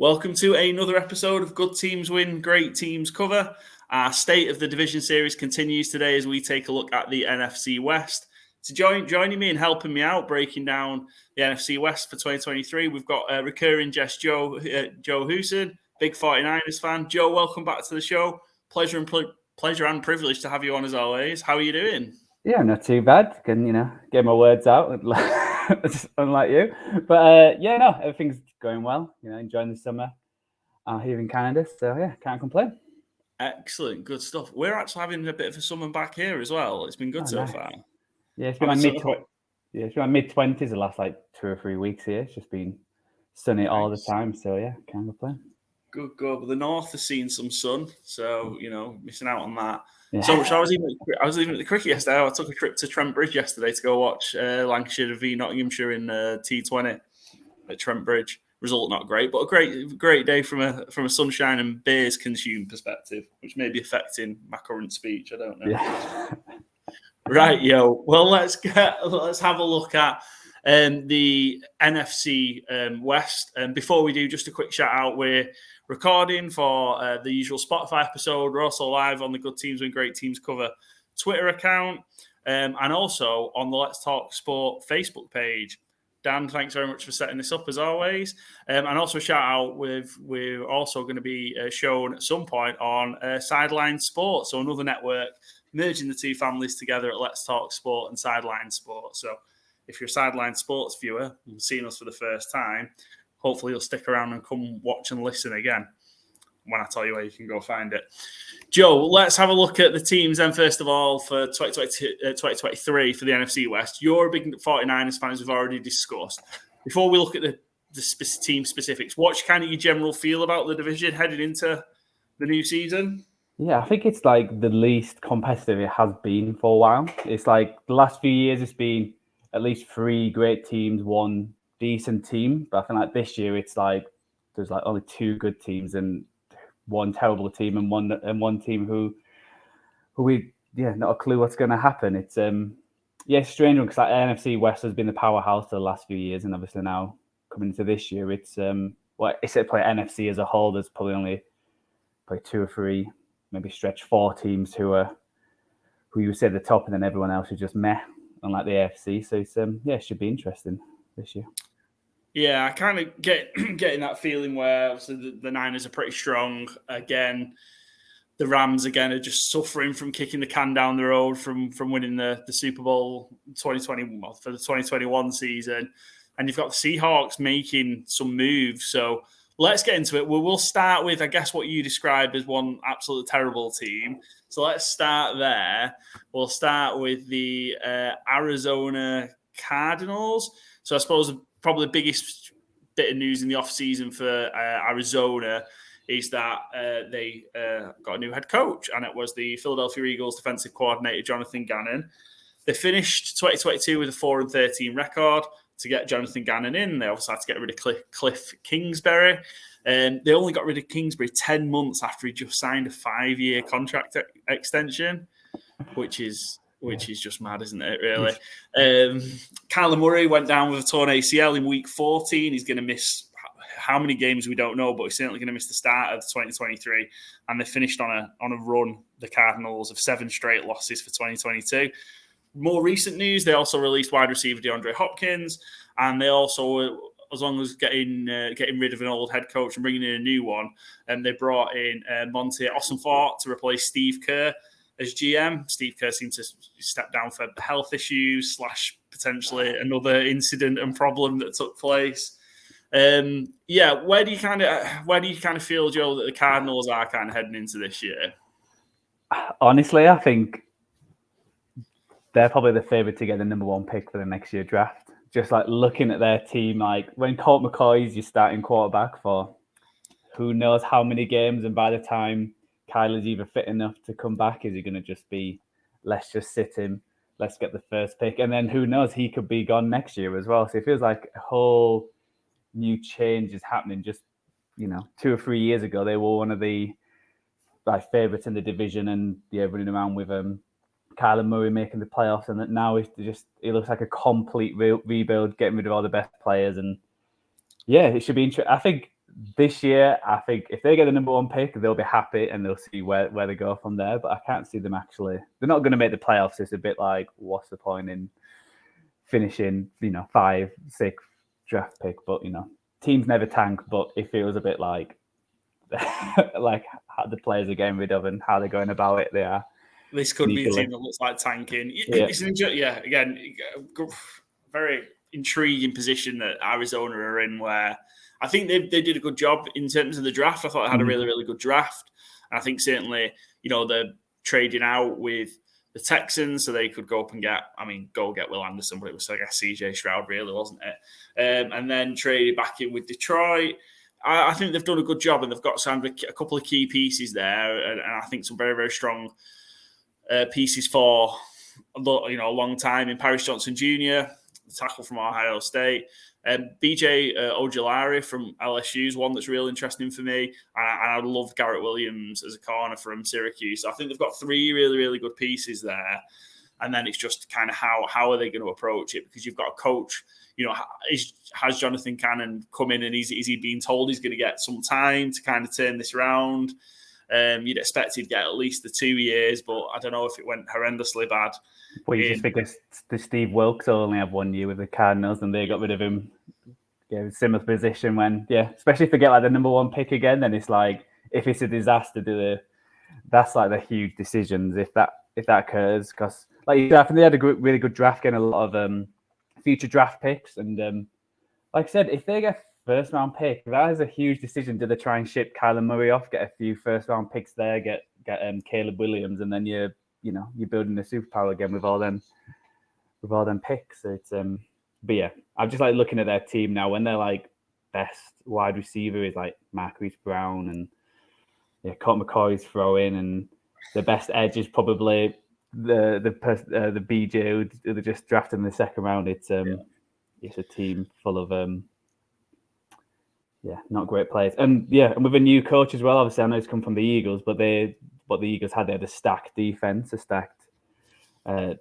Welcome to another episode of Good Teams Win, Great Teams Cover. Our State of the Division series continues today as we take a look at the NFC West. To joining me and helping me out, breaking down the NFC West for 2023, we've got recurring guest Joe Hooson, big 49ers fan. Joe, welcome back to the show. Pleasure and privilege to have you on as always. How are you doing? Yeah, not too bad. Can get my words out, unlike you. But everything's going well. Enjoying the summer here in Canada. So yeah, can't complain. Excellent, good stuff. We're actually having a bit of a summer back here as well. It's been good so nice. far. Yeah, it's been my mid-20s the last 2 or 3 weeks here. It's just been sunny all the time. So yeah, can't complain. Good. But the north has seen some sun, so missing out on that. Yeah. So much. I was even at the cricket yesterday. I took a trip to Trent Bridge yesterday to go watch Lancashire v Nottinghamshire in T20 at Trent Bridge. Result not great, but a great day from a sunshine and beers consumed perspective, which may be affecting my current speech. I don't know. Yeah. Right, yo. Well, let's have a look at the NFC West. And before we do, just a quick shout out. We're recording for the usual Spotify episode. We're also live on the Good Teams Win, Great Teams Cover Twitter account, and also on the Let's Talk Sport Facebook page. Dan, thanks very much for setting this up as always. And also a shout out we're also going to be shown at some point on Sideline Sport, so another network merging the two families together at Let's Talk Sport and Sideline Sport. So if you're a Sideline Sports viewer and seeing us for the first time, hopefully you'll stick around and come watch and listen again when I tell you where you can go find it. Joe, let's have a look at the teams then, first of all, for 2023 for the NFC West. You're a big 49ers fan, as we've already discussed. Before we look at the team specifics, what's kind of your general feel about the division heading into the new season? Yeah, I think it's the least competitive it has been for a while. It's the last few years, it's been at least 3 great teams, 1 decent team. But I think this year, it's there's only 2 good teams and 1 terrible team and one team who we not a clue what's going to happen. It's it's strange because NFC West has been the powerhouse for the last few years, and obviously now coming into this year, it's except play NFC as a whole, there's probably only 2 or 3, maybe stretch 4 teams who you say at the top, and then everyone else is just meh, unlike the AFC. So it's it should be interesting this year. Yeah, I kind of getting that feeling where obviously the Niners are pretty strong. Again, the Rams again are just suffering from kicking the can down the road from winning the Super Bowl 2020 for the 2021 season. And you've got the Seahawks making some moves. So let's get into it. We'll start with, I guess, what you described as one absolutely terrible team. So let's start there. We'll start with the Arizona Cardinals. So I suppose probably the biggest bit of news in the offseason for Arizona is that they got a new head coach, and it was the Philadelphia Eagles defensive coordinator, Jonathan Gannon. They finished 2022 with a 4-13 record. To get Jonathan Gannon in, they also had to get rid of Cliff Kingsbury. They only got rid of Kingsbury 10 months after he just signed a 5-year contract extension, which is just mad, isn't it, really? Kyler Murray went down with a torn ACL in week 14. He's going to miss how many games we don't know, but he's certainly going to miss the start of 2023. And they finished on a run, the Cardinals, of 7 straight losses for 2022. More recent news, they also released wide receiver DeAndre Hopkins, and they also, as long as getting rid of an old head coach and bringing in a new one, and they brought in Monty Ossenfort to replace Steve Kerr as GM. Steve Kerr seemed to step down for health issues / potentially another incident and problem that took place. Where do you kind of feel, Joe, that the Cardinals are kind of heading into this year? Honestly, I think they're probably the favourite to get the number 1 pick for the next year draft. Just looking at their team, when Colt McCoy is your starting quarterback for who knows how many games, and by the time Kyler's either fit enough to come back, is he going to just be, let's just sit him, let's get the first pick, and then who knows, he could be gone next year as well. So it feels like a whole new change is happening. Just 2 or 3 years ago, they were one of the favourites in the division, and running around with Kyler Murray making the playoffs, and that now it looks like a complete rebuild, getting rid of all the best players, and it should be interesting. I think this year, I think if they get the number 1 pick, they'll be happy and they'll see where they go from there. But I can't see them actually. They're not going to make the playoffs. It's a bit like, what's the point in finishing, 5, 6 draft pick? But teams never tank. But it feels a bit like like how the players are getting rid of and how they're going about it. They are. This could be a team that looks like tanking. Again, very intriguing position that Arizona are in, where I think they did a good job in terms of the draft. I thought they had a really, really good draft. And I think certainly, they're trading out with the Texans, so they could go up and get Will Anderson, but it was, I guess, CJ Stroud, really, wasn't it? And then traded back in with Detroit. I think they've done a good job, and they've got a couple of key pieces there, and I think some very, very strong pieces for a long time in Paris Johnson Jr., the tackle from Ohio State. BJ Ojulari from LSU is one that's real interesting for me. And I love Garrett Williams as a corner from Syracuse. So I think they've got 3 really, really good pieces there. And then it's just kind of how are they going to approach it? Because you've got a coach, has Jonathan Cannon come in and is he being told he's going to get some time to kind of turn this around? You'd expect he'd get at least the 2 years, but I don't know if it went horrendously bad. Well, you just figure Steve Wilkes only have 1 year with the Cardinals, and they got rid of him. Yeah, similar position when, especially if they get like the number 1 pick again, then it's like, if it's a disaster, that's like the huge decisions if that occurs. Because like you said, I think they had a really good draft, getting a lot of future draft picks, and like I said, if they get first round pick, that is a huge decision. Do they try and ship Kyler Murray off, get a few first round picks there, get Caleb Williams, and then you're building a superpower again with all them picks. It's but yeah, I'm just like looking at their team now when they're like best wide receiver is like Marquise Brown and Colt McCoy's throwing, and the best edge is probably the BJ who they just drafted in the second round. It's a team full of not great players, and with a new coach as well. Obviously, I know it's come from the Eagles, but the Eagles had a stacked defense, a stacked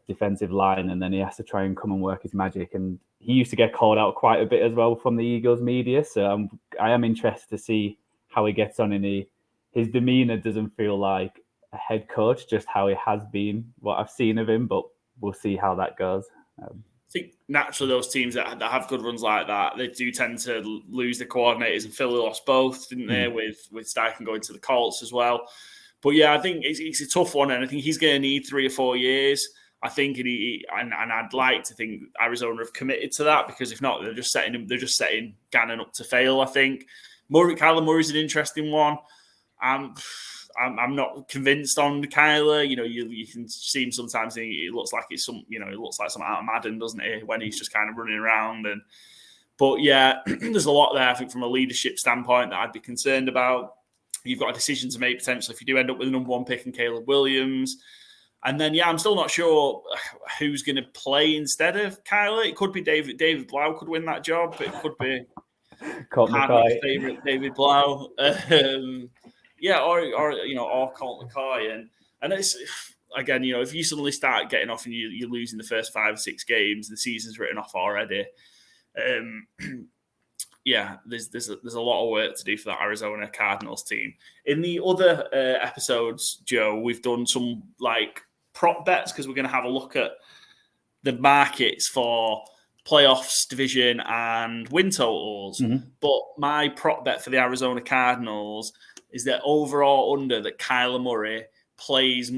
defensive line, and then he has to try and come and work his magic. And he used to get called out quite a bit as well from the Eagles media. So I am interested to see how he gets on. And his demeanor doesn't feel like a head coach, just how he has been, what I've seen of him. But we'll see how that goes. I think naturally those teams that have good runs like that, they do tend to lose the coordinators, and Philly lost both, didn't they, with Steichen going to the Colts as well. But yeah, I think it's a tough one, and I think he's going to need 3 or 4 years. I think, and I'd like to think Arizona have committed to that, because if not, they're just setting Gannon up to fail. I think Kyler Murray's an interesting one. I'm not convinced on Kyler. You can see him sometimes. It looks like it looks like something out of Madden, doesn't it? When he's just kind of running around. But yeah, there's a lot there. I think from a leadership standpoint that I'd be concerned about. You've got a decision to make potentially if you do end up with the number 1 pick in Caleb Williams. And then, I'm still not sure who's going to play instead of Kyler. It could be David Blau could win that job. It could be Cardinals' favorite David Blau. Or Colt McCoy. And it's, again, if you suddenly start getting off and you're losing the first 5 or 6 games, the season's written off already. There's a lot of work to do for that Arizona Cardinals team. In the other episodes, Joe, we've done some like prop bets, because we're going to have a look at the markets for playoffs, division, and win totals. Mm-hmm. But my prop bet for the Arizona Cardinals is that overall under that Kyler Murray spends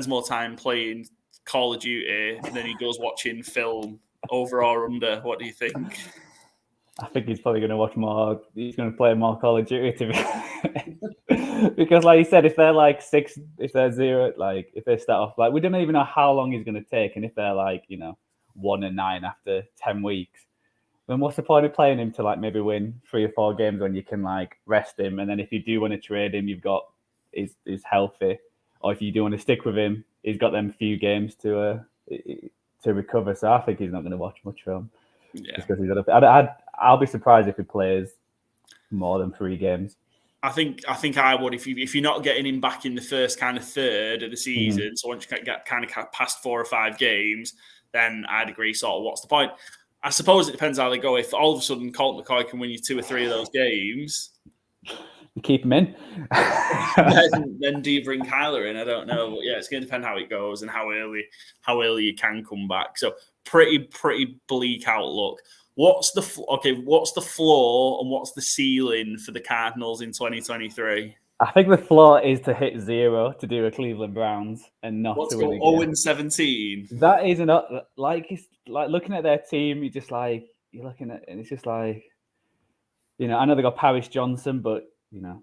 more time playing Call of Duty than he does watching film. Over or under? What do you think? I think he's probably going to watch more. He's going to play more Call of Duty because, like you said, if they're like 6, if they're 0, like if they start off like we don't even know how long he's going to take, and if they're like 1-9 after 10 weeks, then what's the point of playing him to like maybe win 3 or 4 games when you can like rest him, and then if you do want to trade him, you've got he's healthy, or if you do want to stick with him, he's got them few games to recover. So I think he's not going to watch much film. Yeah, just because I'll be surprised if he plays more than 3 games. I think I would if you're not getting him back in the first kind of third of the season. So once you get kind of past 4 or 5 games, then I'd agree. Sort of, what's the point? I suppose it depends how they go. If all of a sudden Colt McCoy can win you 2 or 3 of those games, you keep him in. then do you bring Kyler in? I don't know, but yeah, it's going to depend how it goes and how early you can come back. So pretty bleak outlook. What's the floor and what's the ceiling for the Cardinals in 2023? I think the floor is to hit 0 to do a Cleveland Browns and not What's to win going again. 0-17? That is not like it's like looking at their team. You're just like you're looking at, and it's just like, you know, I know they got Paris Johnson, but you know,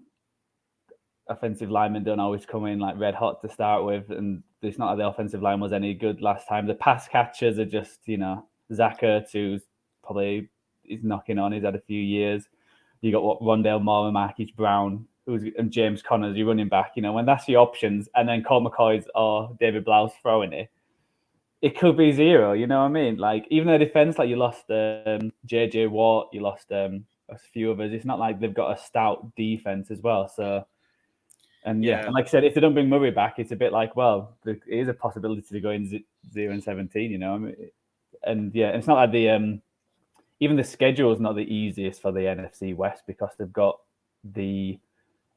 offensive linemen don't always come in like red hot to start with, and it's not like the offensive line was any good last time. The pass catchers are just, you know, Zach Ertz, who's probably is knocking on. He's had a few years. You got Rondale Moore and Marquise Brown, and James Connors, you're running back. You know, when that's your options, and then Colt McCoy's or David Blough's throwing it could be 0. You know what I mean? Like, even their defense, like you lost JJ Watt, you lost a few others. It's not like they've got a stout defense as well. So, and and like I said, if they don't bring Murray back, it's a bit like, well, there is a possibility to go in 0-17. You know, I mean, and it's not like the even the schedule is not the easiest for the NFC West because they've got the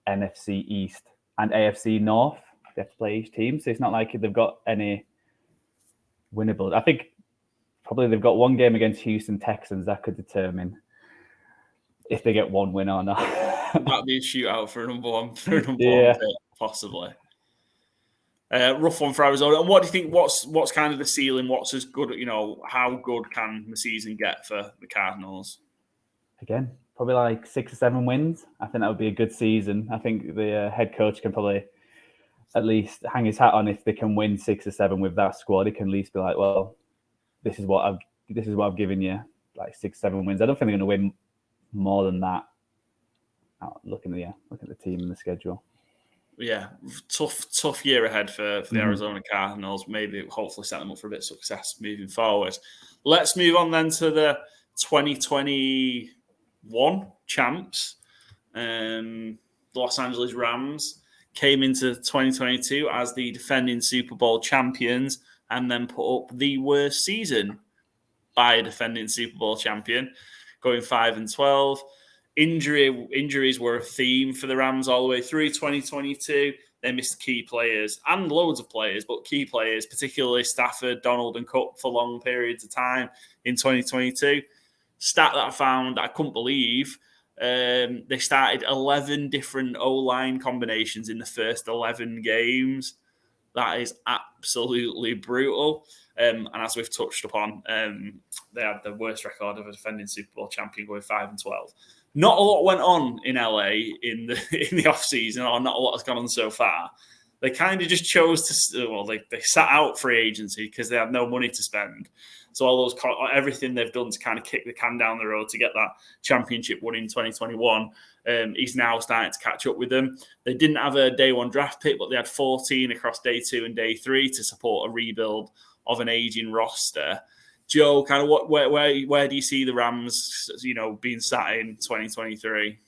NFC East and AFC North. They have to play each team, so it's not like they've got any winnable. I think probably they've got one game against Houston Texans that could determine if they get one win or not. That'd be a shootout for a number one pick, possibly. Rough one for Arizona. And what do you think? What's kind of the ceiling? What's as good? You know, how good can the season get for the Cardinals? Again, probably like 6 or 7 wins. I think that would be a good season. I think the head coach can probably at least hang his hat on if they can win 6 or 7 with that squad. He can at least be like, well, this is what I've given you, like 6, 7 wins. I don't think they're going to win more than that. Looking at the team and the schedule. Yeah, tough year ahead for the Arizona Cardinals. Maybe hopefully set them up for a bit of success moving forward. Let's move on then to the 2021 champs. The Los Angeles Rams came into 2022 as the defending Super Bowl champions and then put up the worst season by a defending Super Bowl champion, going 5-12. Injuries were a theme for the Rams all the way through 2022. They missed key players and loads of players, but key players, particularly Stafford, Donald, and Kupp for long periods of time in 2022. Stat that I found I couldn't believe. They started 11 different O-line combinations in the first 11 games. That is absolutely brutal. And as we've touched upon, they had the worst record of a defending Super Bowl champion going 5-12. Not a lot went on in LA in the offseason, or not a lot has gone on so far. They kind of just chose to, well, they sat out free agency because they had no money to spend. So everything they've done to kind of kick the can down the road to get that championship won in 2021, he's now starting to catch up with them. They didn't have a day 1 draft pick, but they had 14 across day 2 and day 3 to support a rebuild of an aging roster. Joe, kind of where do you see the Rams, you know, being sat in 2023?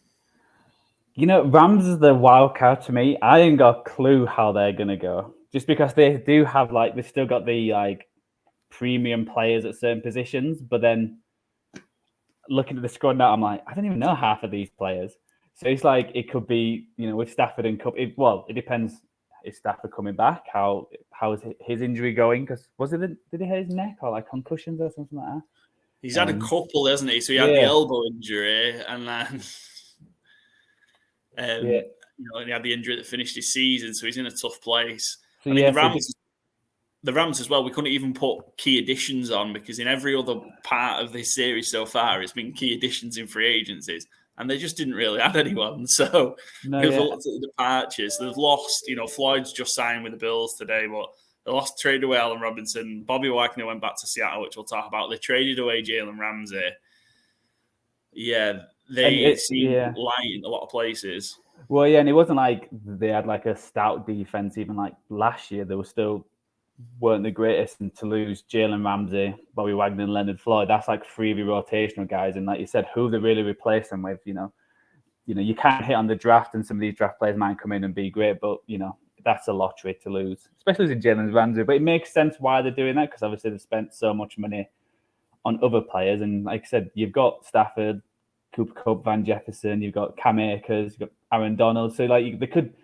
You know, Rams is the wild card to me. I ain't got a clue how they're gonna go, just because they do have they've still got the premium players at certain positions, but then looking at the squad now, I'm like, I don't even know half of these players. So it's like it could be, you know, with Stafford and Kupp. It depends. Is Stafford coming back? How is his injury going? Because did he hit his neck or like concussions or something like that? He's had a couple, hasn't he? So he had the elbow injury, and then you know, he had the injury that finished his season. So he's in a tough place. So, I mean, the Rams as well. We couldn't even put key additions on because in every other part of this series so far, it's been key additions in free agencies. And they just didn't really add anyone. So we've looked at the departures. They've lost, you know, Floyd's just signed with the Bills today, but they lost, traded away Allen Robinson. Bobby Wagner went back to Seattle, which we'll talk about. They traded away Jalen Ramsey. Yeah, they seem light in a lot of places. Well, yeah, and it wasn't like they had like a stout defense. Even like last year, they weren't the greatest. And to lose Jalen Ramsey, Bobby Wagner, and Leonard Floyd, that's like 3 of your rotational guys. And like you said, who they really replace them with, you know, you can't hit on the draft, and some of these draft players might come in and be great, but you know, that's a lottery to lose, especially in Jalen Ramsey. But it makes sense why they're doing that because obviously they spent so much money on other players. And like I said, you've got Stafford, Cooper Kupp, Van Jefferson, you've got Cam Akers, you've got Aaron Donald. So like they could.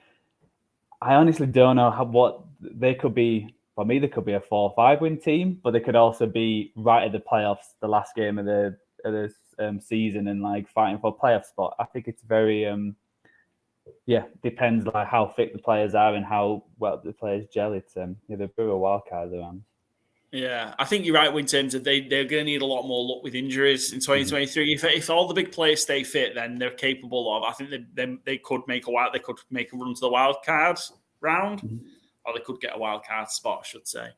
I honestly don't know what they could be. For me, they could be a 4-5 win team, but they could also be right at the playoffs, the last game of the season, and like fighting for a playoff spot. I think it's very depends like how fit the players are and how well the players gel. It's they're a bit of a wild card around. Yeah, I think you're right in terms of they're going to need a lot more luck with injuries in 2023. If all the big players stay fit, then they're capable of. I think they could make a run to the wild card round, or they could get a wild card spot, I should say.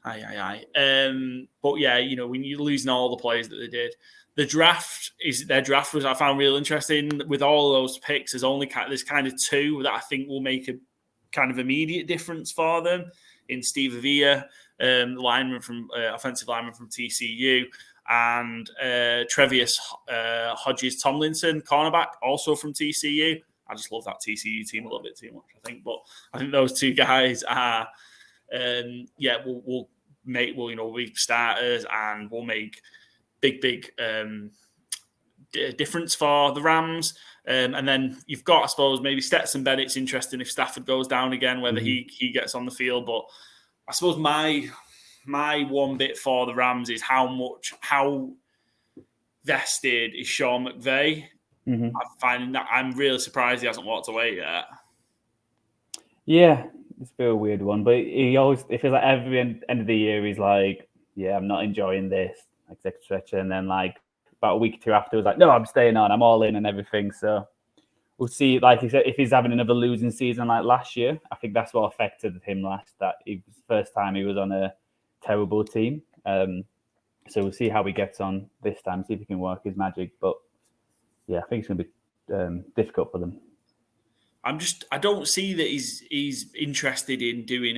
But yeah, when you're losing all the players that they did, their draft was I found real interesting. With all those picks, there's kind of two that I think will make a kind of immediate difference for them in Steve Avila, offensive lineman from TCU, and Trevius Hodges Tomlinson, cornerback, also from TCU. I just love that TCU team a little bit too much, I think. But I think those two guys are, will be starters and will make big difference for the Rams. And then you've got, I suppose, maybe Stetson Bennett's interesting if Stafford goes down again, whether he gets on the field. But I suppose my one bit for the Rams is how vested is Sean McVay. I'm finding that I'm really surprised he hasn't walked away yet. Yeah, it's a bit of a weird one, but it feels like every end of the year he's like, yeah, I'm not enjoying this, etc. And then like about a week or two after, was like, no, I'm staying on, I'm all in and everything. So we'll see. Like he said, if he's having another losing season like last year, I think that's what affected him last. That it was the first time he was on a terrible team. So we'll see how he gets on this time, see if he can work his magic. But yeah, I think it's going to be difficult for them. I don't see that he's interested in doing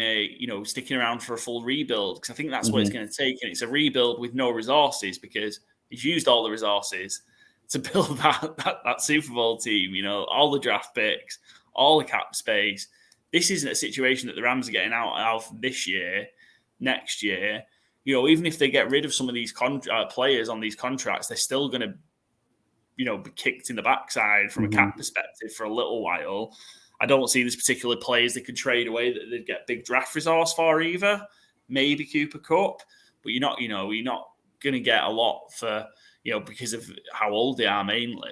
sticking around for a full rebuild, because I think that's what it's going to take. And it's a rebuild with no resources, because he's used all the resources to build that Super Bowl team, all the draft picks, all the cap space. This isn't a situation that the Rams are getting out of this year, next year. Even if they get rid of some of these players on these contracts, they're still going to be kicked in the backside from a cap perspective for a little while. I don't see these particular players they could trade away that they'd get big draft resource for either. Maybe Cooper Kupp, but you're not going to get a lot for, because of how old they are mainly.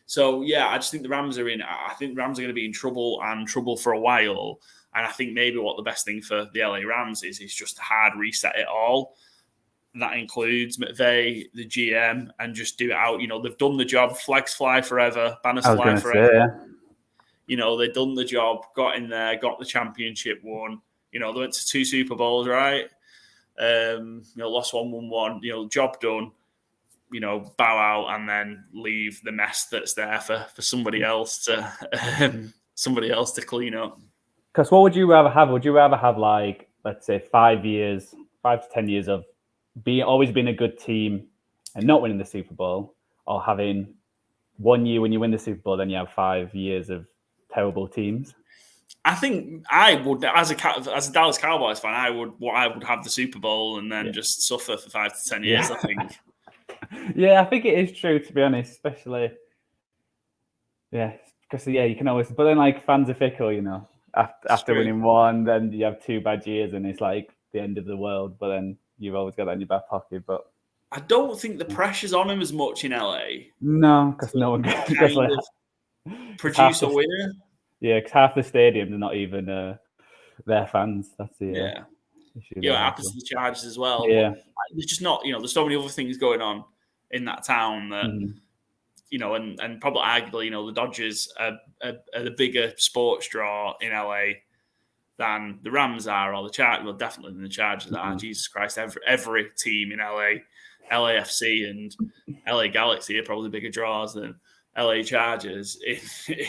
So yeah, I just think the Rams are going to be in trouble for a while. And I think maybe what the best thing for the LA Rams is just to hard reset it all. That includes McVay, the GM, and just do it out. They've done the job. Flags fly forever. Banners fly forever. They've done the job, got in there, got the championship, won. They went to 2 Super Bowls, right? Lost one, won one. Job done. Bow out and then leave the mess that's there for somebody else to clean up. Because what would you rather have? Would you rather have, like, let's say 5 to 10 years of always being a good team and not winning the Super Bowl, or having 1 year when you win the Super Bowl, then you have 5 years of terrible teams? I think I would, as a Dallas Cowboys fan, I would have the Super Bowl and then just suffer for 5 to 10 years. I think. Yeah, I think it is true, to be honest, especially. Yeah, because you can always, but then like fans are fickle, After winning one, then you have 2 bad years, and it's like the end of the world. But then you've always got that in your back pocket. But I don't think the pressure's on him as much in LA. No, because no one can produce a winner. Yeah, because half the stadiums are not even their fans. That's the issue. Yeah, it happens to the Chargers as well. Yeah, but there's just not. There's so many other things going on in that town that. And probably arguably, the Dodgers are the bigger sports draw in LA than the Rams are, or the Chargers. Well, definitely than the Chargers are. Jesus Christ, every team in LA, LAFC and LA Galaxy are probably bigger draws than LA Chargers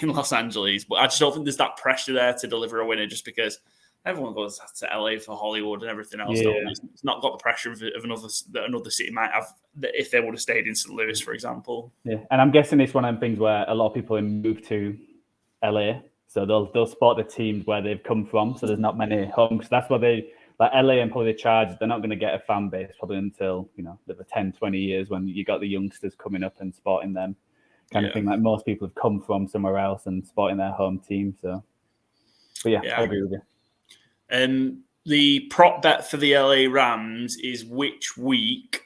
in Los Angeles. But I just don't think there's that pressure there to deliver a winner, just because everyone goes to LA for Hollywood and everything else. Yeah. It's not got the pressure of another city might have if they would have stayed in St. Louis, for example. Yeah, and I'm guessing it's one of them things where a lot of people move to LA, so they'll support the teams where they've come from. So there's not many homes. That's why they like LA and probably the Chargers, they're not going to get a fan base probably until, the 10, 20 years when you got the youngsters coming up and supporting them kind of thing. Like most people have come from somewhere else and supporting their home team. So, but I agree with you. The prop bet for the LA Rams is which week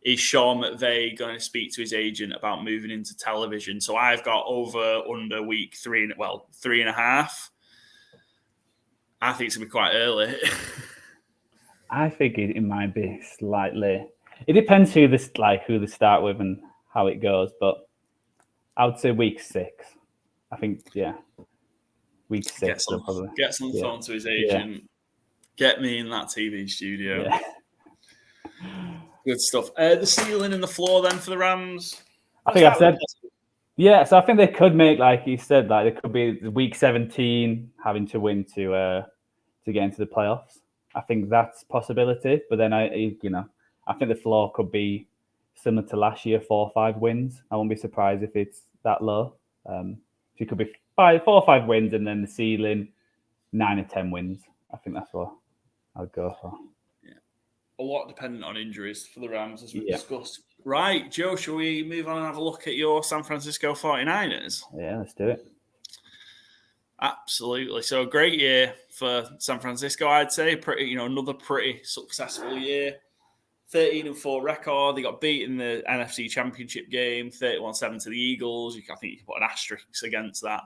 is Sean McVay going to speak to his agent about moving into television? So I've got under week 3.5. I think it's going to be quite early. I think it might be slightly. It depends who they start with and how it goes, but I would say week 6. I think week 6. Gets on the phone to his agent. Yeah. Get me in that TV studio. Yeah. Good stuff. The ceiling and the floor then for the Rams. I think I said. Yeah, so I think they could make, like you said, like it could be week 17 having to win to get into the playoffs. I think that's a possibility. But then I think the floor could be similar to last year, 4 or 5 wins. I won't be surprised if it's that low. So it could be 4 or 5 wins, and then the ceiling 9 or 10 wins. I think that's what I'd go for. A lot dependent on injuries for the Rams, as we've discussed. Right, Joe, shall we move on and have a look at your San Francisco 49ers? Yeah, let's do it. Absolutely. So a great year for San Francisco, I'd say. Another pretty successful year. 13-4 record. They got beat in the NFC Championship game, 31-7 to the Eagles. I think you can put an asterisk against that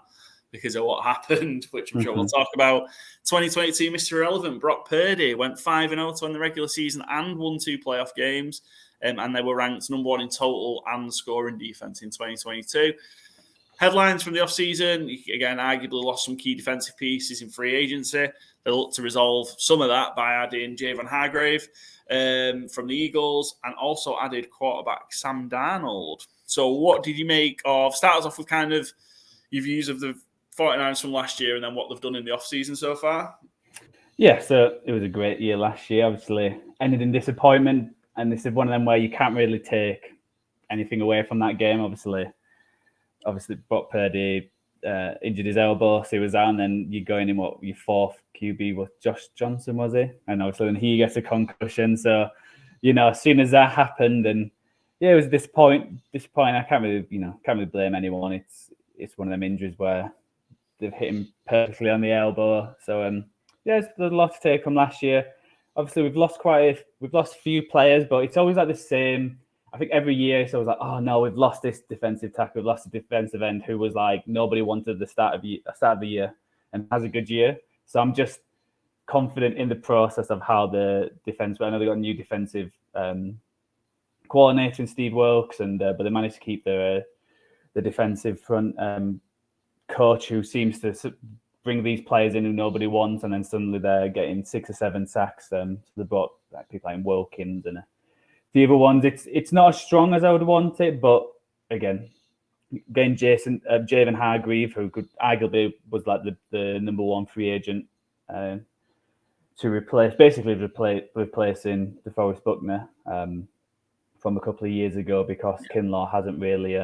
because of what happened, which I'm sure we'll talk about. 2022 Mr. Irrelevant, Brock Purdy, went 5-0 to win the regular season and won 2 playoff games. And they were ranked number 1 in total and scoring defense in 2022. Headlines from the offseason, again, arguably lost some key defensive pieces in free agency. They look to resolve some of that by adding Javon Hargrave from the Eagles and also added quarterback Sam Darnold. So what did you make of, start us off with kind of your views of the 49ers from last year and then what they've done in the offseason so far? Yeah, so it was a great year last year. Obviously, ended in disappointment. And this is one of them where you can't really take anything away from that game. Obviously, Brock Purdy injured his elbow, so he was out. And then you're going in your 4th QB was Josh Johnson, was he? And obviously, when he gets a concussion. So, as soon as that happened, and it was disappointing. I can't really blame anyone. It's one of them injuries where they've hit him perfectly on the elbow. So, there's a lot to take from last year. Obviously, we've lost a few players, but it's always like the same. I think every year it's always like, oh no, we've lost this defensive tackle, we've lost a defensive end who was like nobody wanted at the start of the year and has a good year. So I'm just confident in the process of how the defense. I know they got a new defensive coordinator in Steve Wilkes, but they managed to keep the defensive front coach who seems to bring these players in who nobody wants, and then suddenly they're getting 6 or 7 sacks. So they brought people like Wilkins and the other ones. It's not as strong as I would want it, but again, getting Javon Hargrave, who could arguably was like the number 1 free agent to replacing DeForest Buckner from a couple of years ago because Kinlaw hasn't really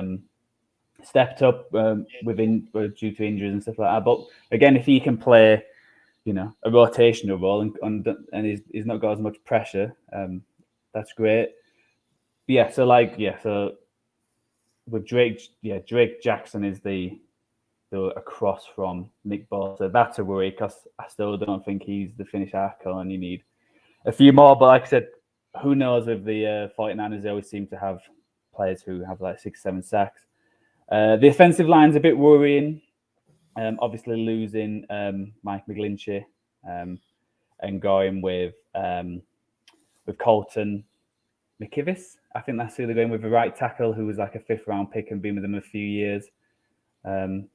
stepped up due to injuries and stuff like that. But again, if he can play, a rotational role and he's not got as much pressure, that's great. So with Drake Jackson is the across from Nick Bosa. That's a worry because I still don't think he's the finished article, and you need a few more. But like I said, who knows with the 49ers, they always seem to have players who have like 6, 7 sacks. The offensive line's a bit worrying. Obviously losing Mike McGlinchey and going with Colton McKivis. I think that's who they're going with, the right tackle, who was like a 5th round pick and been with them a few years. And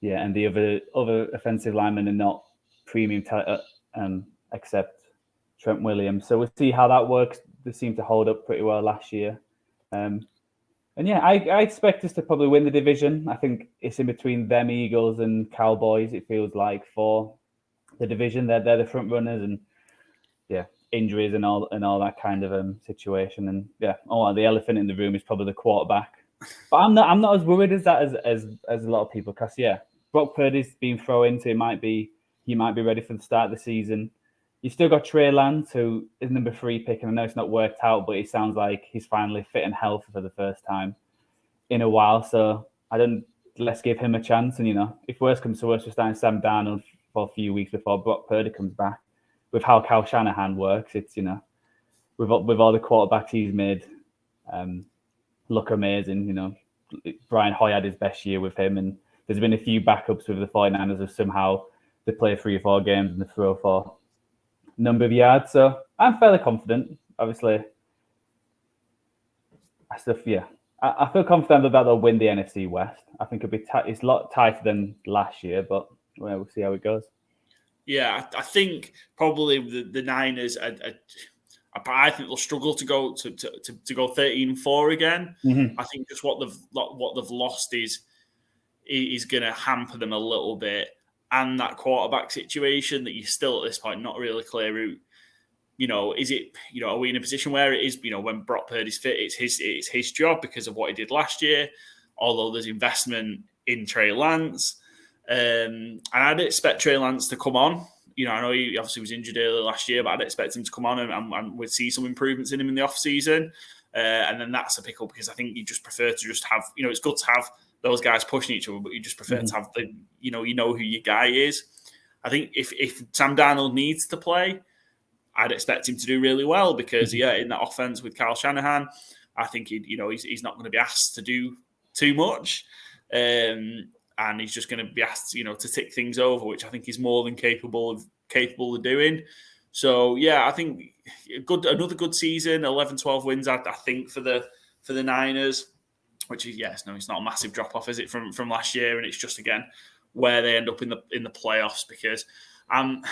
the other offensive linemen are not premium talent except Trent Williams. So we'll see how that works. They seem to hold up pretty well last year. I expect us to probably win the division. I think it's in between them, Eagles, and Cowboys. It feels like for the division, they're the front runners, and injuries and all that kind of situation. And the elephant in the room is probably the quarterback. But I'm not as worried as that as a lot of people, because Brock Purdy's been thrown into. He might be ready for the start of the season. You still got Trey Lance, who is number 3 pick, and I know it's not worked out, but it sounds like he's finally fit and healthy for the first time in a while. So let's give him a chance. And, if worse comes to worse, we're starting Sam Darnold for a few weeks before Brock Purdy comes back. With how Kyle Shanahan works, it's, with all the quarterbacks he's made look amazing. Brian Hoyer had his best year with him, and there's been a few backups with the 49ers of somehow they play 3 or 4 games and they throw for a number of yards. So I'm fairly confident. Obviously, I feel confident that they'll win the NFC West. I think it's a lot tighter than last year, but we'll see how it goes. Yeah, I think probably the Niners. I think they'll struggle to go to go 13-4 again. Mm-hmm. I think just what they've lost is going to hamper them a little bit, and that quarterback situation that you're still at this point not really clear out. Is it? Are we in a position where it is? When Brock Purdy's fit, it's his job because of what he did last year. Although there's investment in Trey Lance. And I'd expect Trey Lance to come on. I know he obviously was injured earlier last year, but I'd expect him to come on and we'd see some improvements in him in the off-season. And then that's a pickle because I think you just prefer to just have, it's good to have those guys pushing each other, but you just prefer to have you know who your guy is. I think if Sam Darnold needs to play, I'd expect him to do really well because, in that offense with Kyle Shanahan, I think he's not going to be asked to do too much. And he's just going to be asked, to tick things over, which I think he's more than capable of doing. So, I think another good season, 11-12 wins, I think, for the Niners, which is, it's not a massive drop-off, is it, from last year? And it's just, again, where they end up in the playoffs because I'm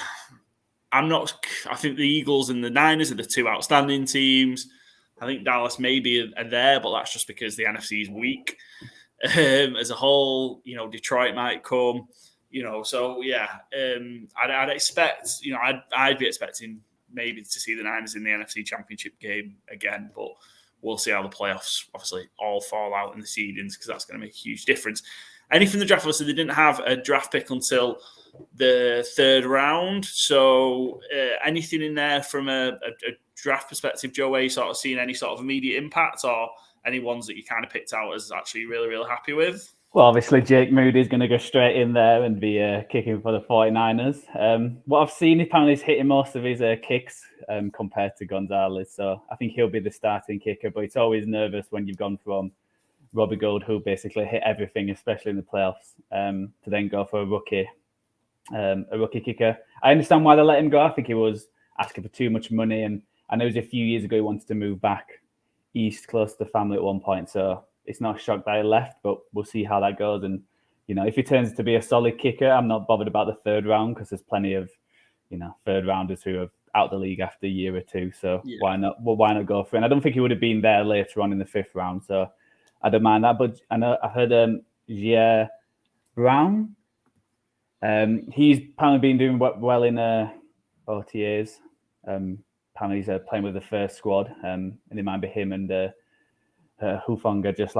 not – I think the Eagles and the Niners are the 2 outstanding teams. I think Dallas maybe are there, but that's just because the NFC is weak. As a whole, Detroit might come, so I'd expect, I'd be expecting maybe to see the Niners in the NFC Championship game again, but we'll see how the playoffs obviously all fall out in the seedings because that's going to make a huge difference. Anything in the draft, obviously, they didn't have a draft pick until the 3rd round, so anything in there from a draft perspective, Joe, where you sort of seeing any sort of immediate impact or any ones that you kind of picked out as actually really, really happy with? Well, obviously, Jake Moody's going to go straight in there and be kicking for the 49ers. What I've seen, apparently, is hitting most of his kicks compared to Gonzalez. So I think he'll be the starting kicker, but it's always nervous when you've gone from Robbie Gould, who basically hit everything, especially in the playoffs, to then go for a rookie kicker. I understand why they let him go. I think he was asking for too much money. And I know it was a few years ago he wanted to move back east close to the family at one point, so it's not a shock that he left, but we'll see how that goes. And if he turns to be a solid kicker, I'm not bothered about the 3rd round because there's plenty of 3rd rounders who are out the league after a year or two, so why not go for it? And I don't think he would have been there later on in the 5th round, so I don't mind that. But I know I heard Jair Brown, he's apparently been doing well in OTAs. Apparently he's playing with the first squad, and it might be him and Hufanga just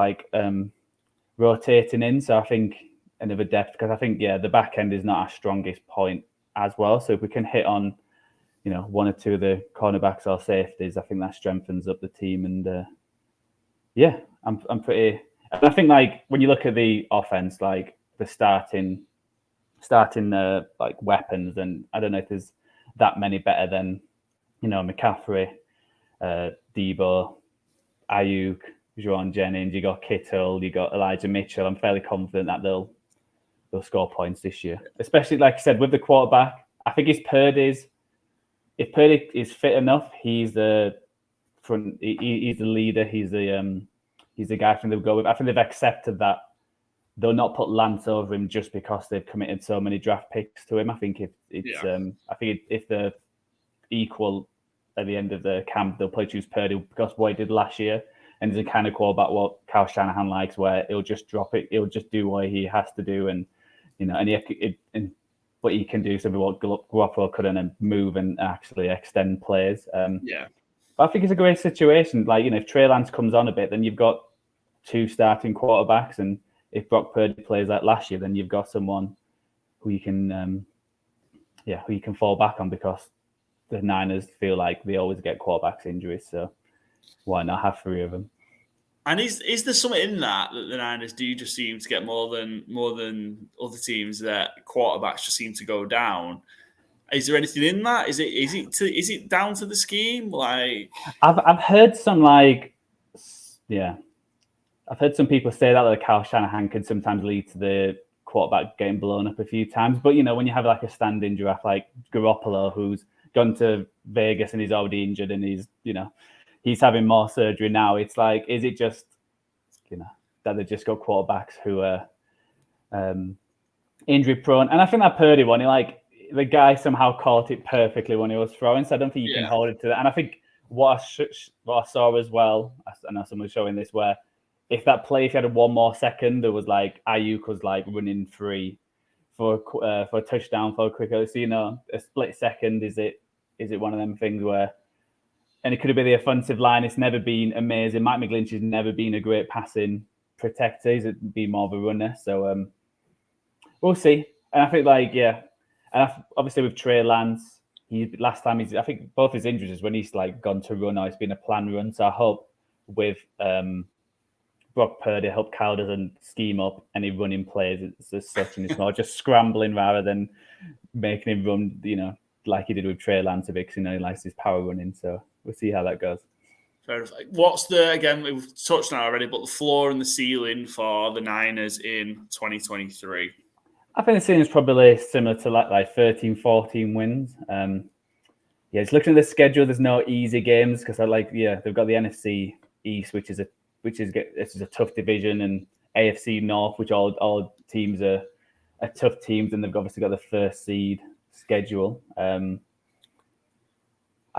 rotating in. So I think another depth because I think the back end is not our strongest point as well. So if we can hit on 1 or 2 of the cornerbacks or safeties, I think that strengthens up the team. And I'm pretty. And I think when you look at the offense, the starting weapons, and I don't know if there's that many better than. McCaffrey, Debo, Ayuk, Juwan Jennings, you got Kittle, you got Elijah Mitchell. I'm fairly confident that they'll score points this year. Especially, like I said, with the quarterback. I think if Purdy is fit enough, he's the front. He's the leader. He's the guy I think they'll go with. I think they've accepted that they'll not put Lance over him just because they've committed so many draft picks to him. I think if they're equal at the end of the camp, they'll probably choose Purdy because what he did last year, and he's a kind of quarterback what Kyle Shanahan likes, where he'll just drop it, he'll just do what he has to do, and but he can do something what Garoppolo couldn't, and move and actually extend plays. But I think it's a great situation. If Trey Lance comes on a bit, then you've got 2 starting quarterbacks, and if Brock Purdy plays like last year, then you've got someone who you can fall back on because the Niners feel like they always get quarterbacks injuries, so why not have 3 of them? And is there something in that the Niners do just seem to get more than other teams, that quarterbacks just seem to go down? Is there anything in that? Is it down to the scheme? Like, I've heard some I've heard some people say that Kyle Shanahan can sometimes lead to the quarterback getting blown up a few times. But when you have like a standing giraffe like Garoppolo, who's gone to Vegas and he's already injured and he's having more surgery now, it's like, is it just that they just got quarterbacks who are injury prone? And I think that Purdy one, the guy somehow caught it perfectly when he was throwing, so I don't think you can hold it to that. And I think what I saw as well, I know someone was showing this, where if you had 1 more second, there was like Ayuk was like running free for a touchdown for a quick, so a split second, is it one of them things where, and it could have been the offensive line. It's never been amazing. Mike McGlinchey has never been a great passing protector. He's been more of a runner, so we'll see. And I think and obviously with Trey Lance, I think both his injuries is when he's like gone to run, or it's been a planned run. So I hope with Brock Purdy, I hope Kyle doesn't scheme up any running plays as such, and it's more just scrambling rather than making him run, like he did with Trey Lance a bit, because he likes his power running. So we'll see how that goes. Fair enough. What's again, we've touched on it already, but the floor and the ceiling for the Niners in 2023? I think the ceiling is probably similar to like 13, 14 wins. Just looking at the schedule, there's no easy games because they've got the NFC East, which is a tough division, and AFC North, which all teams are tough teams, and they've obviously got the first seed schedule. I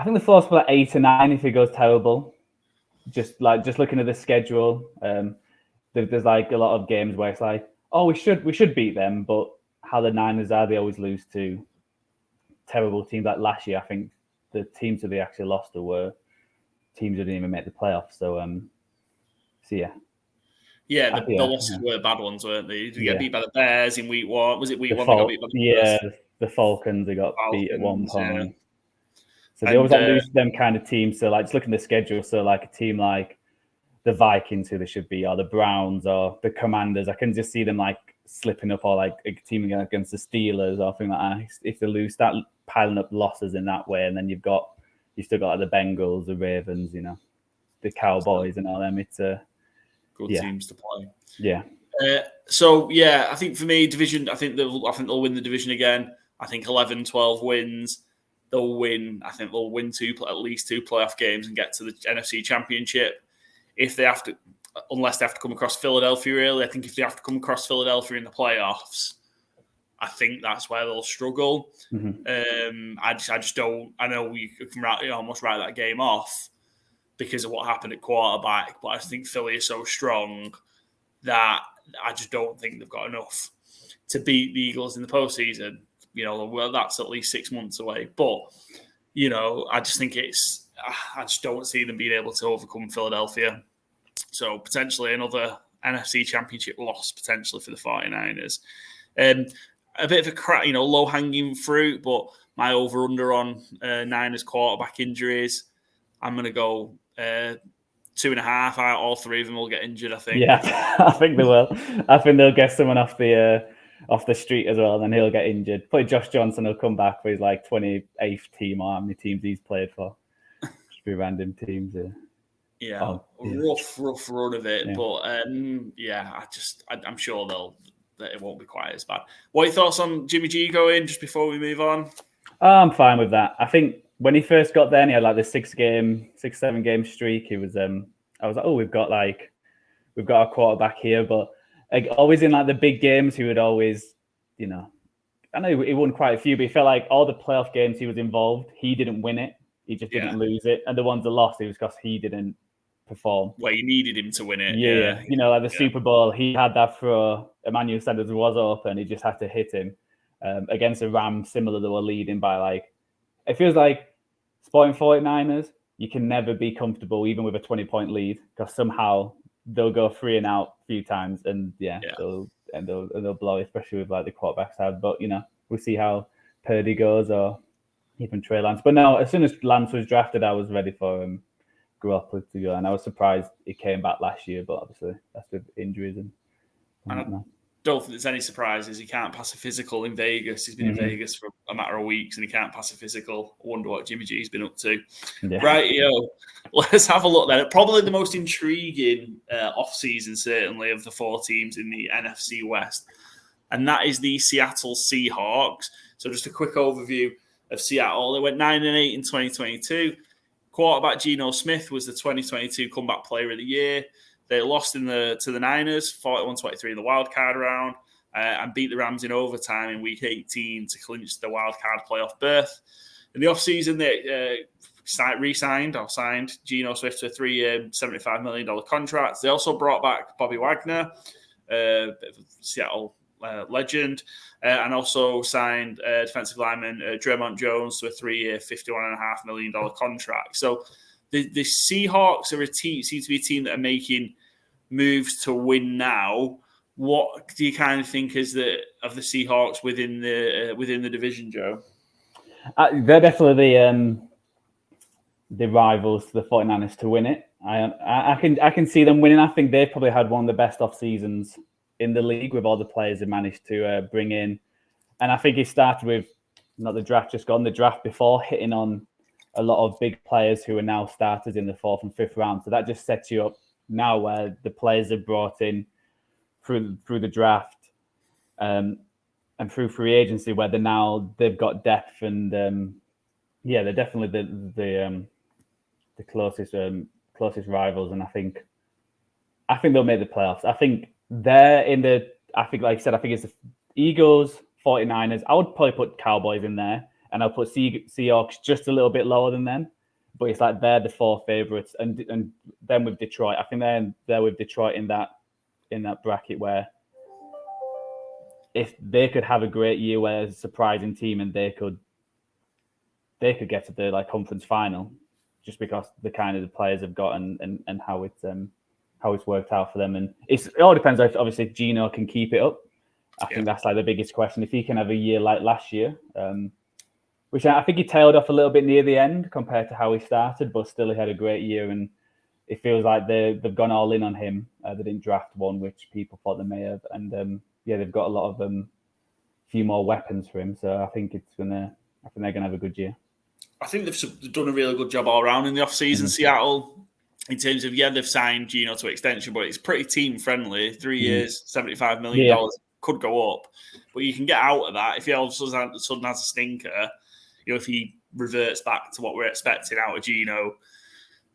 think the floor's for like 8 or 9 if it goes terrible. Just looking at the schedule, there's like a lot of games where it's like, oh, we should beat them, but how the Niners are, they always lose to terrible teams. Like last year, I think the teams that they actually lost to were teams who didn't even make the playoffs. So yeah. Yeah, the losses were bad ones, weren't they? Did you get beat by the Bears in week 1? Was it week 1 they got beat by the Bears? The Falcons, they got beat at one point. Yeah. So they always lose to them kind of teams. So just looking at the schedule, so like a team like the Vikings, who they should be, or the Browns, or the Commanders, I can just see them like slipping up, or like a team against the Steelers, or something like that. If they lose, start piling up losses in that way, and then you've still got like the Bengals, the Ravens, the Cowboys, and all them. It's good teams to play. Yeah. I think for me, division, I think they'll win the division again. I think 11, 12 wins. They'll win. I think they'll win at least 2 playoff games and get to the NFC Championship. Unless they have to come across Philadelphia, really. I think if they have to come across Philadelphia in the playoffs, I think that's where they'll struggle. Mm-hmm. I just don't. I know we can almost write that game off because of what happened at quarterback, but I just think Philly is so strong that I just don't think they've got enough to beat the Eagles in the postseason. That's at least 6 months away. But I just think I just don't see them being able to overcome Philadelphia. So potentially another NFC Championship loss potentially for the 49ers. A bit of a low-hanging fruit, but my over-under on Niners quarterback injuries, I'm going to go 2.5. All 3 of them will get injured, I think. Yeah, I think they will. I think they'll get someone off the street as well, and then he'll get injured. Probably Josh Johnson will come back for his 28th team, or how many teams he's played for. Should be random teams. Rough run of it, but I'm sure that it won't be quite as bad. What are your thoughts on Jimmy G going just before we move on? I'm fine with that. I think when he first got there, and he had like the 7 game streak. He was, I was like, oh, we've got a quarterback here, but always in like the big games, he would always, I know he won quite a few, but he felt like all the playoff games he was involved, he didn't win it. He just didn't lose it. And the ones that lost, it was because he didn't perform. Well, you needed him to win it. Yeah. Like the Super Bowl, he had that throw. Emmanuel Sanders was open. He just had to hit him. Against the Rams, similar, they were leading by it feels like Sporting 49ers, you can never be comfortable even with a 20-point lead, because somehow they'll go 3 and out a few times, and they'll blow, especially with the quarterback side. But we'll see how Purdy goes, or even Trey Lance. But no, as soon as Lance was drafted, I was ready for Garoppolo to go, and I was surprised he came back last year. But obviously, that's with injuries and whatnot. Don't think there's any surprises. He can't pass a physical in Vegas. He's been in Vegas for a matter of weeks and he can't pass a physical. I wonder what Jimmy G's been up to. Yeah. Right, let's have a look then. Probably the most intriguing off-season, certainly, of the 4 teams in the NFC West. And that is the Seattle Seahawks. So just a quick overview of Seattle. They went 9-8 in 2022. Quarterback Geno Smith was the 2022 Comeback Player of the Year. They lost to the Niners, 41-23 in the wild-card round, and beat the Rams in overtime in Week 18 to clinch the wild-card playoff berth. In the offseason, they signed Geno Smith to a 3-year, $75 million contract. They also brought back Bobby Wagner, Seattle legend, and also signed defensive lineman Draymond Jones to a 3-year, $51.5 million contract. So the Seahawks seem to be a team that are making moves to win now. What do you kind of think of the Seahawks within the division, Joe? They're definitely the rivals to the 49ers to win it. I can see them winning. I think they've probably had one of the best off seasons in the league with all the players they managed to bring in. And I think it started with not the draft just gone, the draft before, hitting on a lot of big players who are now starters in the 4th and 5th round. So that just sets you up now where the players are brought in through the draft and through free agency, where they've got depth and they're definitely the closest rivals. And I think they'll make the playoffs. I think they're in like I said, I think it's the Eagles, 49ers. I would probably put Cowboys in there, and I'll put Seahawks just a little bit lower than them. But it's like they're the 4 favorites, and then with Detroit, I think they're with Detroit in that bracket where if they could have a great year where it's a surprising team and they could get to the conference final, just because the kind of the players have got and how it's worked out for them. And it all depends if obviously Geno can keep it up. I think that's the biggest question. If he can have a year like last year, which I think he tailed off a little bit near the end compared to how he started, but still he had a great year, and it feels like they've gone all in on him. They didn't draft one, which people thought they may have, and they've got a lot of few more weapons for him. So I think they're gonna have a good year. I think they've done a really good job all around in the offseason, Seattle, in terms of they've signed Geno to extension, but it's pretty team friendly. 3 years, $75 million could go up, but you can get out of that if he all of a sudden has a stinker. If he reverts back to what we're expecting out of Geno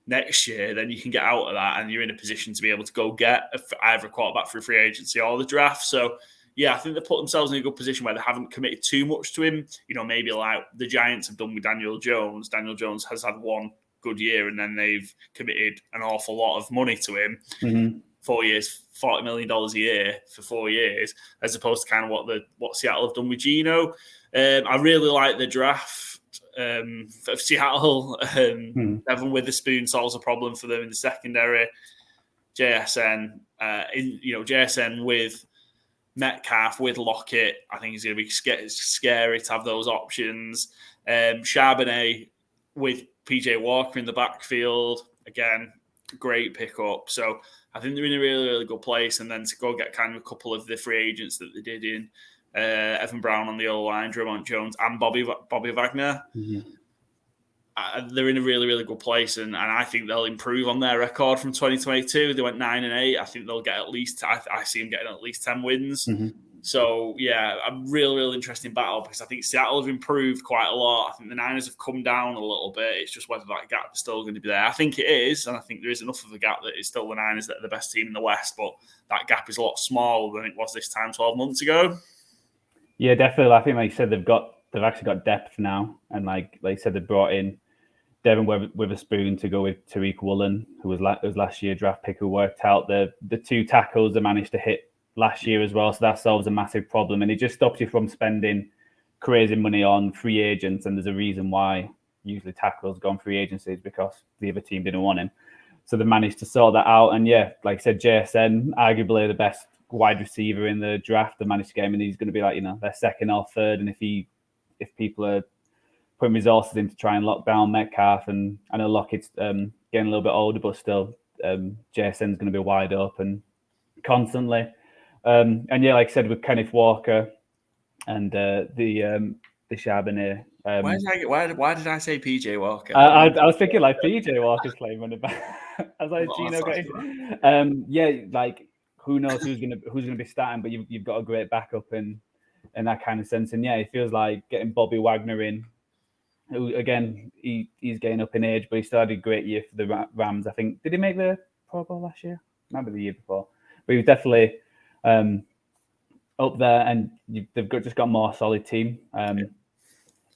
next year, then you can get out of that and you're in a position to be able to go get either a quarterback through free agency or the draft. So, I think they put themselves in a good position where they haven't committed too much to him. Maybe like the Giants have done with Daniel Jones. Daniel Jones has had one good year and then they've committed an awful lot of money to him. Mm-hmm. 4 years, $40 million a year for 4 years, as opposed to kind of what Seattle have done with Geno. I really like the draft of Seattle. Evan Witherspoon solves a problem for them in the secondary. JSN, JSN with Metcalf, with Lockett, I think it's going to be scary to have those options. Charbonnet with PJ Walker in the backfield, again, great pickup. So I think they're in a really, really good place. And then to go get kind of a couple of the free agents that they did in Evan Brown on the O-line, Draymond Jones, and Bobby Wagner. Mm-hmm. They're in a really, really good place, and I think they'll improve on their record from 2022. They went 9-8. I think they'll get at least. I see them getting at least 10 wins. Mm-hmm. So a really, really interesting battle because I think Seattle have improved quite a lot. I think the Niners have come down a little bit. It's just whether that gap is still going to be there. I think it is, and I think there is enough of a gap that it's still the Niners that are the best team in the West, but that gap is a lot smaller than it was this time 12 months ago. Yeah, definitely. I think, like you said, they've actually got depth now, and like you said, they brought in Devin Witherspoon to go with Tariq Woolen, who was last year draft pick, who worked out the 2 tackles they managed to hit last year as well. So that solves a massive problem, and it just stops you from spending crazy money on free agents. And there's a reason why usually tackles go on free agencies, because the other team didn't want him. So they managed to sort that out. And like I said, JSN, arguably the best wide receiver in the draft. They managed to get him, and he's going to be their second or third. And if people are putting resources in to try and lock down Metcalf. And I know Lockett's getting a little bit older, but still, JSN's going to be wide open constantly. And yeah, like I said, with Kenneth Walker and the Charbonnet. Why did I say PJ Walker? I was thinking like PJ Walker's playing running back. I was like, Gino got it. Yeah, like who knows who's gonna be starting, but you've got a great backup in that kind of sense. And yeah, it feels like getting Bobby Wagner in, who again he's getting up in age, but he still had a great year for the Rams. I think, did he make the Pro Bowl last year? Maybe the year before, but he was definitely up there, and they've just got a more solid team.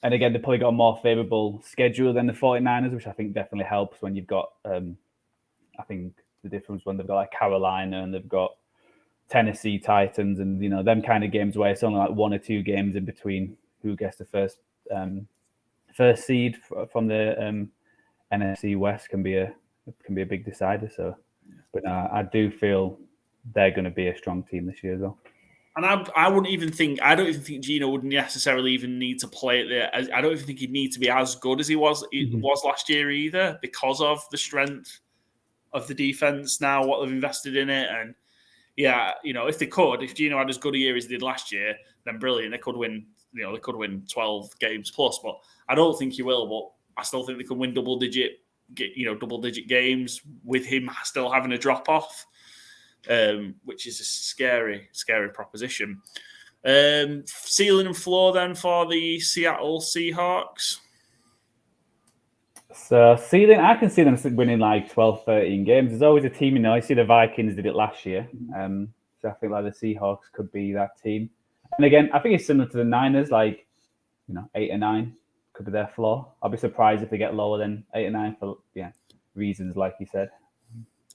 And again, they've probably got a more favourable schedule than the 49ers, which I think definitely helps when you've got, I think the difference when they've got like Carolina and they've got Tennessee Titans and, them kind of games where it's only like 1 or 2 games in between who gets the first seed from the NFC West can be a big decider. So, but I do feel they're going to be a strong team this year as well. And I don't even think Gino would necessarily even need to play it there. I don't even think he'd need to be as good as he was last year either, because of the strength of the defense now, what they've invested in it. And yeah, if Gino had as good a year as he did last year, then brilliant. They could win, they could win 12 games plus, but I don't think he will. But I still think they can win double digit games with him still having a drop off. Which is a scary proposition. Ceiling and floor then for the Seattle Seahawks. So ceiling, I can see them winning like 12, 13 games. There's always a team, I see the Vikings did it last year. So I think like the Seahawks could be that team. And again, I think it's similar to the Niners, like, 8 or 9 could be their floor. I'll be surprised if they get lower than 8 or 9 for reasons like you said.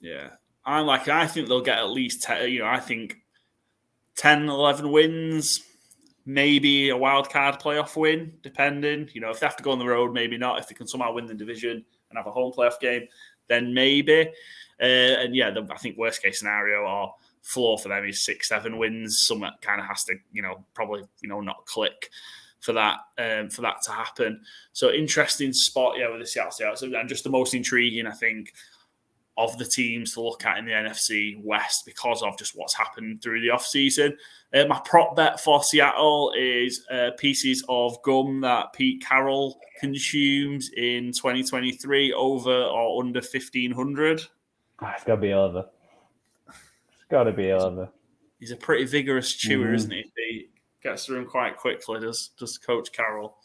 Yeah. I think they'll get at least 10, I think 10, 11 wins, maybe a wild card playoff win, depending. If they have to go on the road, maybe not. If they can somehow win the division and have a home playoff game, then maybe. And yeah, I think worst case scenario or floor for them is 6, 7 wins. Something kind of has to, probably, not click for that to happen. So interesting spot, with the Seattle Seahawks. And just the most intriguing, I think, of the teams to look at in the NFC West because of just what's happened through the offseason. My prop bet for Seattle is pieces of gum that Pete Carroll consumes in 2023 over or under 1,500. It's got to be over. It's got to be over. He's a pretty vigorous chewer, isn't he? He gets through him quite quickly, does Coach Carroll,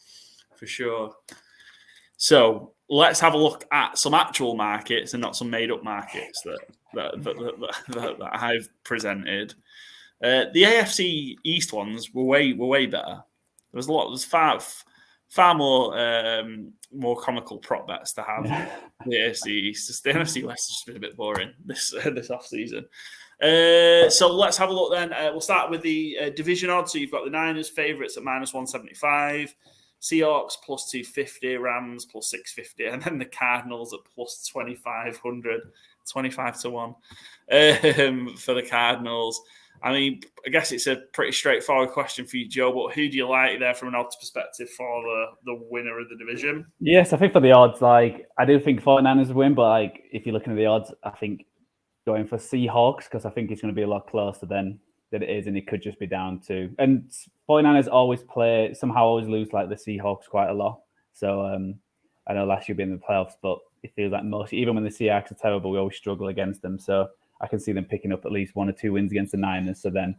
for sure. So let's have a look at some actual markets and not some made-up markets that I've presented. The AFC East ones were way better. There's far more comical prop bets to have. The AFC East, the NFC West has just been a bit boring this off season. So let's have a look then. We'll start with the division odds. So you've got the Niners favourites at -175. Seahawks plus 250, Rams plus 650, and then the Cardinals at plus 2,500, 25 to 1 for the Cardinals. I mean, I guess it's a pretty straightforward question for you, Joe, but who do you like there from an odds perspective for the winner of the division? Yes, I think for the odds, I do think 49ers win, but if you're looking at the odds, I think going for Seahawks because I think it's going to be a lot closer than it is, and it could just be down to. And 49ers always lose like the Seahawks quite a lot. So I know last year being in the playoffs, but it feels like even when the Seahawks are terrible, we always struggle against them. So I can see them picking up at least 1 or 2 wins against the Niners. So then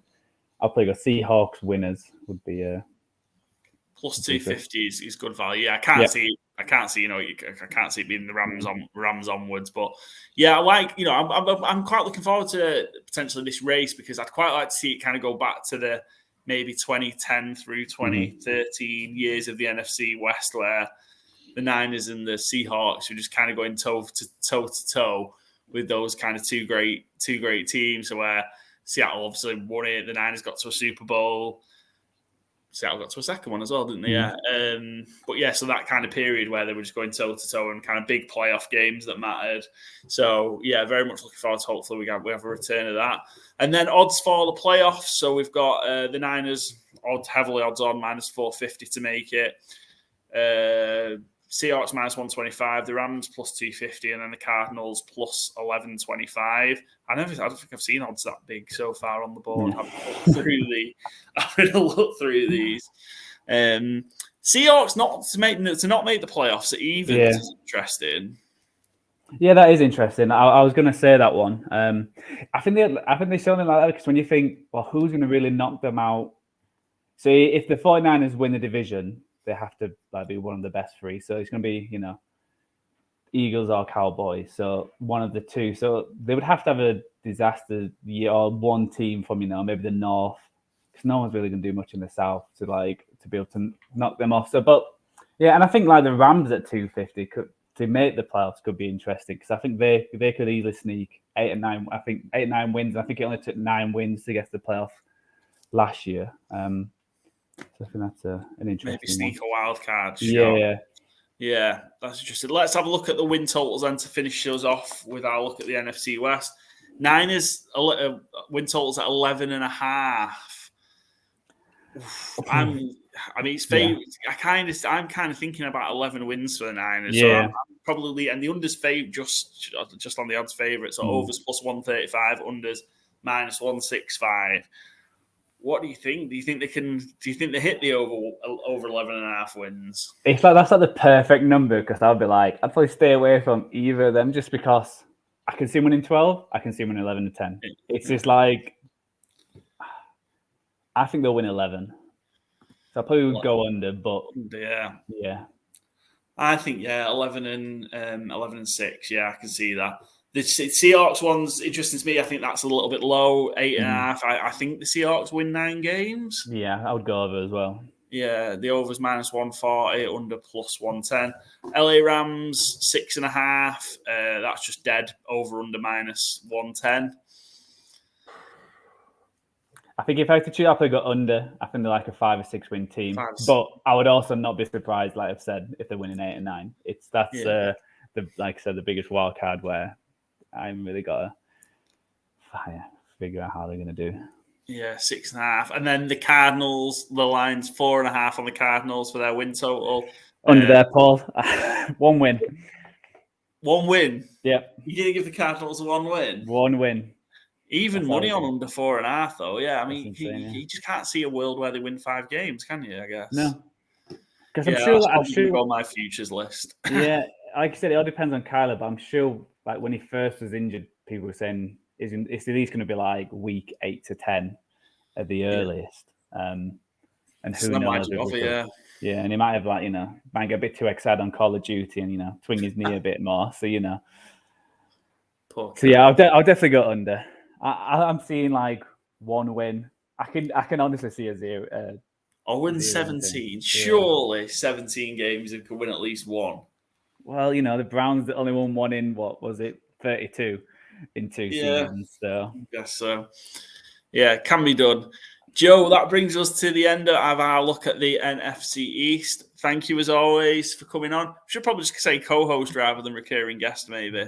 I'll probably go Seahawks winners would be plus 250 is good value. Yeah, I can't see I can't see it being the Rams onwards, but yeah, I'm quite looking forward to potentially this race because I'd quite like to see it kind of go back to the maybe 2010 through 2013 years of the NFC West, where the Niners and the Seahawks were just kind of going toe to toe with those kind of two great teams. So where Seattle obviously won it, the Niners got to a Super Bowl. Seattle got to a second one as well, didn't they? Yeah. But yeah, so that kind of period where they were just going toe to toe and kind of big playoff games that mattered. So yeah, very much looking forward to hopefully we have a return of that. And then odds for the playoffs. So we've got the Niners heavily odds on -450 to make it. Seahawks minus 125, the Rams plus 250, and then the Cardinals plus 1125. I don't think I've seen odds that big so far on the board. I'm having a look through these. Seahawks not to make the playoffs even is interesting. Yeah, that is interesting. I was going to say that one. I think they something like that because when you think, well, who's going to really knock them out? So if the 49ers win the division, they have to be one of the best three. So it's going to be, Eagles or Cowboys. So one of the two. So they would have to have a disaster year or one team from, maybe the North. Because no one's really going to do much in the South to be able to knock them off. So, but yeah, and I think the Rams at 250 to make the playoffs could be interesting because I think they could easily sneak 8 and 9. I think 8 and 9 wins. I think it only took 9 wins to get to the playoffs last year. So I think that's an interesting maybe sneak one. A wild card. Sure. Yeah, that's interesting. Let's have a look at the win totals then to finish us off with our look at the NFC West. Niners win totals at 11.5. It's favourite. I'm kind of thinking about 11 wins for the Niners. So I'm probably, and the unders favourite just on the odds favourite. So overs plus 135, unders minus 165. What do you think? Do you think they hit the over 11.5 wins? It's that's the perfect number because I'd probably stay away from either of them just because I can see them winning 12, I can see them winning 11 to 10. It's just I think they'll win 11. So I probably would go under, but yeah. I think 11 and 6. Yeah, I can see that. The Seahawks one's interesting to me. I think that's a little bit low, 8.5. I think the Seahawks win 9 games. Yeah, I would go over as well. Yeah, the over's minus 140, under plus 110. LA Rams 6.5. That's just dead. Over under minus 110. I think if I had to choose, I'd probably go under. I think they're a 5 or 6 win team. But I would also not be surprised, like I've said, if they're winning 8 and 9. The biggest wild card where I haven't really got to figure out how they're going to do. Yeah, 6.5. And then the Cardinals, the line's 4.5 on the Cardinals for their win total. Under there, Paul. 1 win. 1 win? Yeah. You didn't give the Cardinals a 1 win? 1 win. Even money on under 4.5, though. Yeah, I mean, you just can't see a world where they win 5 games, can you, I guess? No. Because I'm sure on my futures list. Yeah, like I said, it all depends on Kyler, but I'm sure when he first was injured, people were saying it's at least going to be week 8 to 10 at the earliest. And who knows? Yeah, and he might have might get a bit too excited on Call of Duty and swing his knee a bit more. So So yeah, I'll definitely go under. I'm seeing 1 win. I can honestly see a 0. I'll win 17. Surely 17 games and could win at least 1. Well, the Browns only won 1 in 32 in 2 seasons. So I guess so. Yeah, can be done. Joe, that brings us to the end of our look at the NFC East. Thank you as always for coming on. Should probably just say co-host rather than recurring guest, maybe.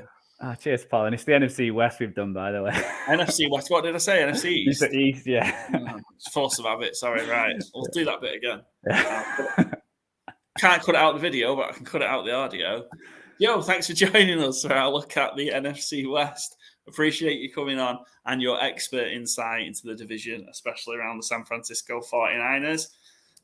Cheers, Paul. And it's the NFC West we've done, by the way. NFC West. What did I say? NFC East? It's the East, yeah. Force of habit. Sorry, right. We'll do that bit again. Can't cut it out the video, but I can cut it out the audio. Yo, thanks for joining us for our look at the NFC West. Appreciate you coming on and your expert insight into the division, especially around the San Francisco 49ers.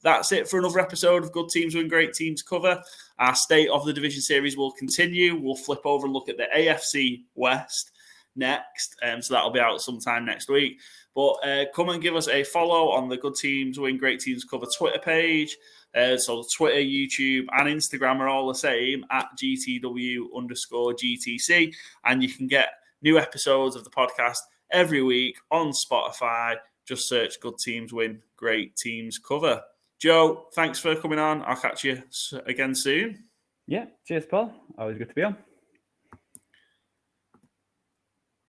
That's it for another episode of Good Teams Win, Great Teams Cover. Our State of the Division series will continue. We'll flip over and look at the AFC West next. So that'll be out sometime next week. But come and give us a follow on the Good Teams Win, Great Teams Cover Twitter page. So Twitter, YouTube, and Instagram are all the same at GTW_GTC. And you can get new episodes of the podcast every week on Spotify. Just search Good Teams Win, Great Teams Cover. Joe, thanks for coming on. I'll catch you again soon. Yeah, cheers, Paul. Always good to be on.